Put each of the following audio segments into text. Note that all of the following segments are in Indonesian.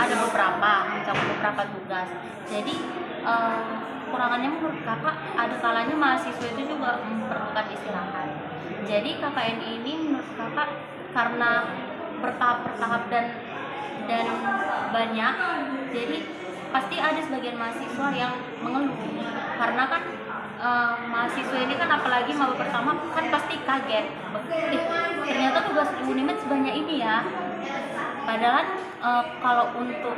ada mencakup beberapa tugas. Jadi kekurangannya menurut kakak ada kalanya mahasiswa itu juga memerlukan istirahat. Jadi KKN ini menurut kakak karena bertahap dan banyak, jadi pasti ada sebagian mahasiswa yang mengeluh karena kan mahasiswa ini kan apalagi mau pertama kan pasti kaget, ternyata tugas Unimed sebanyak ini ya. Padahal kalau untuk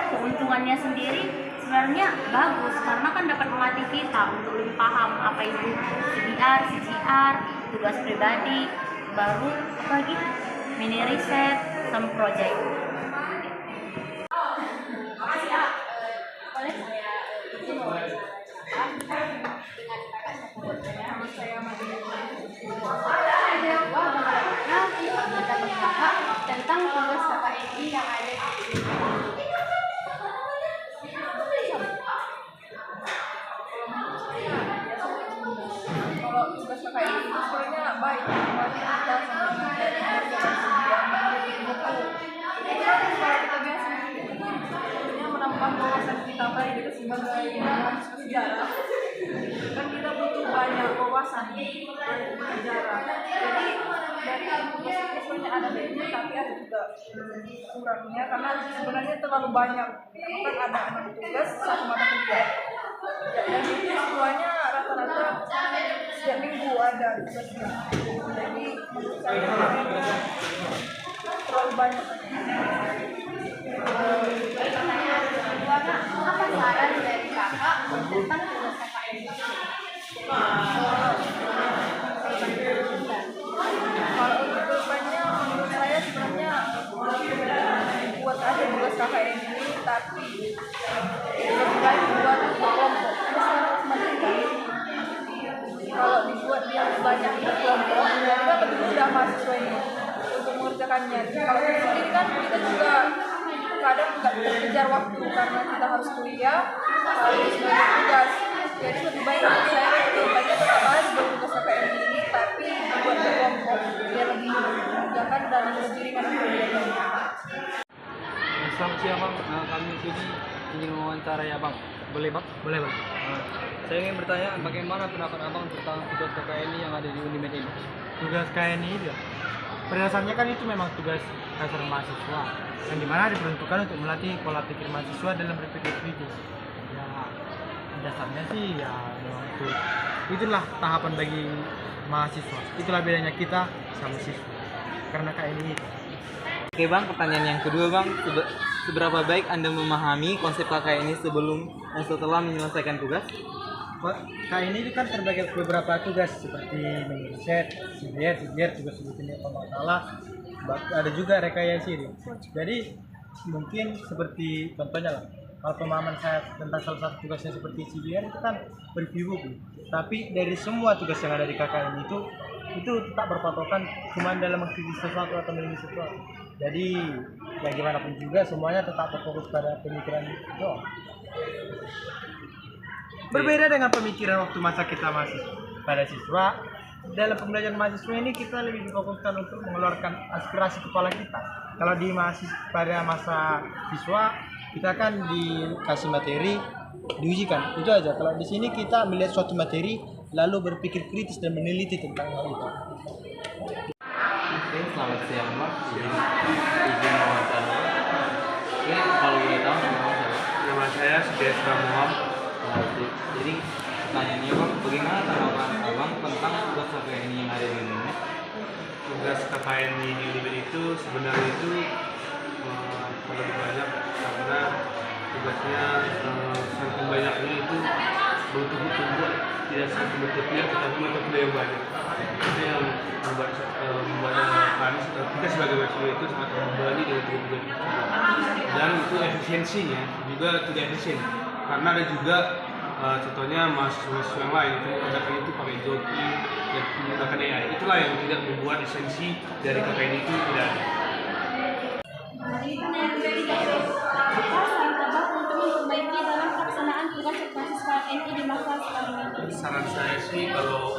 keuntungannya sendiri sebenarnya bagus karena kan dapat melatih kita untuk lebih paham apa itu CBR, CCR, tugas pribadi, baru apa lagi mini riset sama project. Tentang tugas KKN yang ada di kalau tugas KKN itu sebenarnya baik buat kita sama dari kalau kita biasa sebenarnya menambah wawasan kita baik itu sebagai mahasiswa sejarah kan kita butuh banyak wawasan sejarah. Jadi dari tugas sebenarnya ada baiknya tapi ada juga kurangnya karena sebenarnya terlalu banyak kan ada 6 tugas satu mata kuliah dan itu semuanya rata-rata setiap minggu ada tugasnya. Jadi menurut saya terlalu banyak. Apa saran dari kakak tentang tugas KKN ini? Kalau untuk depannya menurut saya sebenarnya buat ada tugas KKN ini tapi lebih baik buat berkelompok. Kalau dibuat yang banyak berkelompok, kita lebih mudah mahasiswa ini untuk mengerjakannya. Kalau di sini kan kita juga kadang nggak terkejar waktu karena kita harus kuliah, harus banyak tugas. Jadi lebih baik menurut saya itu banyak tetap harus bertugas KKN ini, tapi buat berkelompok biar lebih memudahkan dan lebih ringan kuliahnya. Selamat siang bang, kami sini ingin mewawancarai abang. Boleh bang? Boleh bang. Saya ingin bertanya bagaimana pendapat abang tentang tugas KKN yang ada di Unimed ini? Tugas KKN ini pada dasarnya kan itu memang tugas dasar mahasiswa yang dimana diperuntukkan untuk melatih pola pikir mahasiswa dalam berpikir kritis. Ya dasarnya sih ya memang itulah tahapan bagi mahasiswa. Itulah bedanya kita sama siswa karena KKN ini. Oke bang, pertanyaan yang kedua bang, seberapa baik Anda memahami konsep KKN ini sebelum dan setelah menyelesaikan tugas? KKN ini kan terbagi beberapa tugas seperti riset, CBR tugas sebetulnya pemakalah, ada juga rekayasa ini. Jadi mungkin seperti contohnya lah, kalau pemahaman saya tentang salah satu tugasnya seperti CBR itu kan review buku. Tapi dari semua tugas yang ada di KKN itu tetap berpatokan cuma dalam mengkritis sesuatu atau menulis sesuatu. Jadi ya gimana pun juga semuanya tetap berfokus pada pemikiran itu. Berbeda dengan pemikiran waktu masa kita masih pada siswa, dalam pembelajaran mahasiswa ini kita lebih difokuskan untuk mengeluarkan aspirasi kepala kita. Kalau di pada masa siswa kita kan dikasih materi, diujikan, itu aja. Kalau di sini kita melihat suatu materi lalu berpikir kritis dan meneliti tentang hal itu. Oke, selamat siang bang, izin wawancara. Oke, kalau boleh tahu nama saya Sudiasra Muhammad. Jadi pertanyaannya bang, bagaimana tanggapan abang tentang tugas KKN yang ada di Unimed? Tugas KKN di Unimed itu sebenarnya itu lebih banyak karena tugasnya saking banyaknya itu betul-betul buat tidak satu bentuknya tetapi mata kuliah yang banyak. Itu yang membuat kami kita sebagai mahasiswa itu sangat membebani dengan tugas itu. Dan itu efisiensinya juga tidak efisien karena ada juga contohnya mahasiswa yang lain itu kerjakan itu pakai joki dan menggunakan AI. Itulah yang tidak membuat esensi dari KKN itu tidak ada. Saran saya sih kalau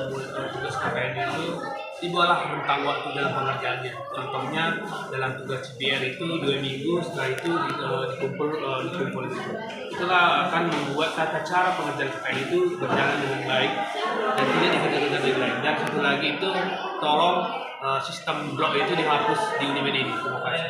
tugas KKN itu dibuatlah rentang waktu dalam pengerjaannya. Contohnya dalam tugas CPR itu 2 minggu, setelah itu dikumpul gitu. Itulah akan membuat tata cara pengerjaan KKN itu berjalan dengan baik dan tidak dikejar-kejar deadline. Dan satu lagi itu tolong sistem blok itu dihapus di Unimed ini. Terima kasih.